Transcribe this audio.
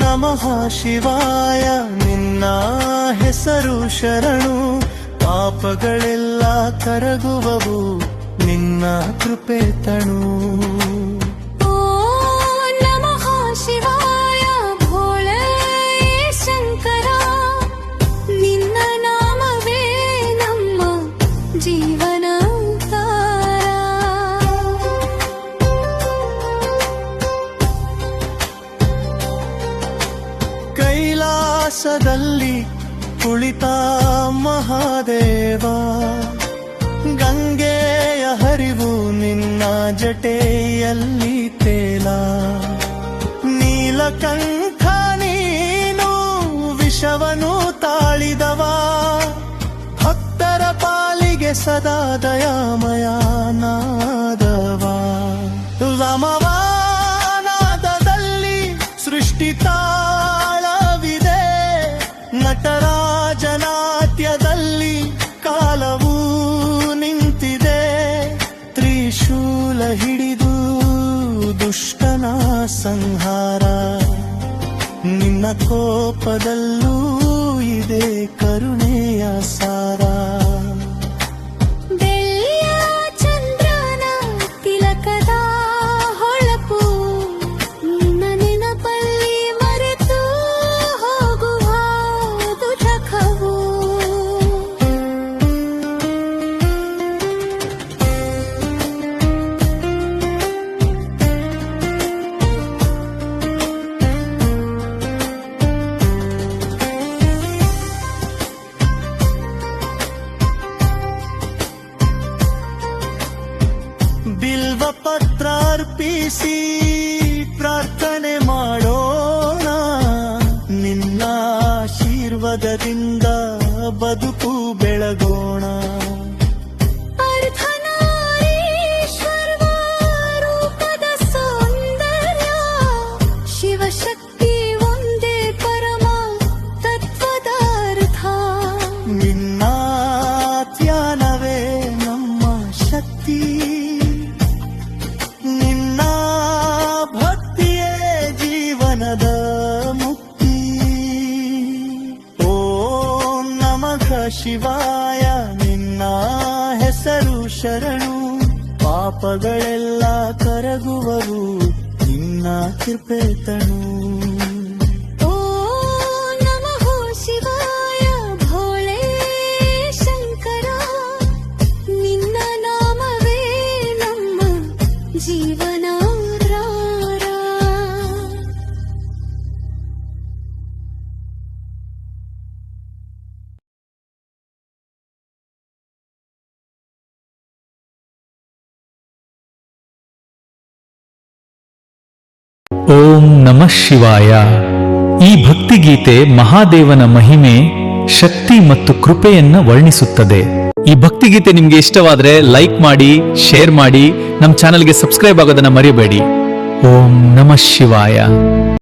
ನಮಃ ಶಿವಾಯ ನಿನ್ನ ಹೆಸರು ಶರಣು, ಪಾಪಗಳೆಲ್ಲ ಕರಗುವವು ನಿನ್ನ ಕೃಪೆ ತಣು. ಓ ನಮಃ ಶಿವಾಯ ಭೋಳೆ ಶಂಕರ, ನಿನ್ನ ನಾಮವೇ ನಮ್ಮ ಜೀವನ ಉದ್ಧಾರ. ಕೈಲಾಸದಲ್ಲಿ ಕುಳಿತ ಮಹಾದೇವ, ಗಂಗೆಯ ಹರಿವು ನಿನ್ನ ಜಟೆಯಲ್ಲಿ ತೇಲ. ನೀಲಕಂಠ ನೀನು ವಿಷವನು ತಾಳಿದವ, ಭಕ್ತರ ಪಾಲಿಗೆ ಸದಾ ದಯಾಮಯ ನಾದವ. ರಮವಾನಾದದಲ್ಲಿ ಸೃಷ್ಟಿ ತಾಳವಿದೆ, ನಟರಾಜನಾಟ್ಯದಲ್ಲಿ ಕಾಲವು ನಿಂತಿದೆ. ತ್ರಿಶೂಲ ಹಿಡಿದು ದುಷ್ಟನ ಸಂಹಾರ, ನಿನ್ನ ಕೋಪದಲ್ಲೂ ಇದೆ ಕರುಣೆಯ ಸಾರ. ಬೆಳ್ಳಿಯ ಚಂದ್ರನ ತಿಲಕದ ಹೊಳಪು, ನಿನ್ನ ನೆನಪಲ್ಲಿ ಮರೆತು ಹೋಗುವ ದುಃಖವು. ಬಿಲ್ವ ಪತ್ರ ಅರ್ಪಿಸಿ ಪ್ರಾರ್ಥನೆ ಮಾಡೋಣ, ನಿನ್ನ ಆಶೀರ್ವಾದದಿಂದ ಬದುಕು ಬೆಳಗೋಣ. ಅರ್ಧನಾರೀಶ್ವರ ರೂಪದ ಸೌಂದರ್ಯ, ಶಿವಶಕ್ತಿ ಒಂದೇ ಪರಮ ತತ್ವದ ಅರ್ಥ. ನಿನ್ನ ಧ್ಯಾನವೇ ನಮ್ಮ ಶಕ್ತಿ, ನಿನ್ನ ಭಕ್ತಿಯೇ ಜೀವನದ ಮುಕ್ತಿ. ಓಂ ನಮಃ ಶಿವಾಯ ನಿನ್ನ ಹೆಸರು ಶರಣು, ಪಾಪಗಳೆಲ್ಲ ಕರಗುವವು ನಿನ್ನ ಕೃಪೆ ತಣು. ಓ ನಮಃ ಶಿವಾಯ ಭೋಳೆ ಶಂಕರ, ನಿನ್ನ ನಾಮವೇ ನಮ್ಮ ಜೀವನ ಉದ್ಧಾರ. ಓಂ ನಮಃ ಶಿವಾಯ. ಈ ಭಕ್ತಿಗೀತೆ ಮಹಾದೇವನ ಮಹಿಮೆ, ಶಕ್ತಿ ಮತ್ತು ಕೃಪೆಯನ್ನ ವರ್ಣಿಸುತ್ತದೆ. ಈ ಭಕ್ತಿಗೀತೆ ನಿಮ್ಗೆ ಇಷ್ಟವಾದ್ರೆ ಲೈಕ್ ಮಾಡಿ, ಶೇರ್ ಮಾಡಿ, ನಮ್ಮ ಚಾನೆಲ್ಗೆ ಸಬ್ಸ್ಕ್ರೈಬ್ ಆಗೋದನ್ನ ಮರೆಯಬೇಡಿ. ಓಂ ನಮಃ ಶಿವಾಯ.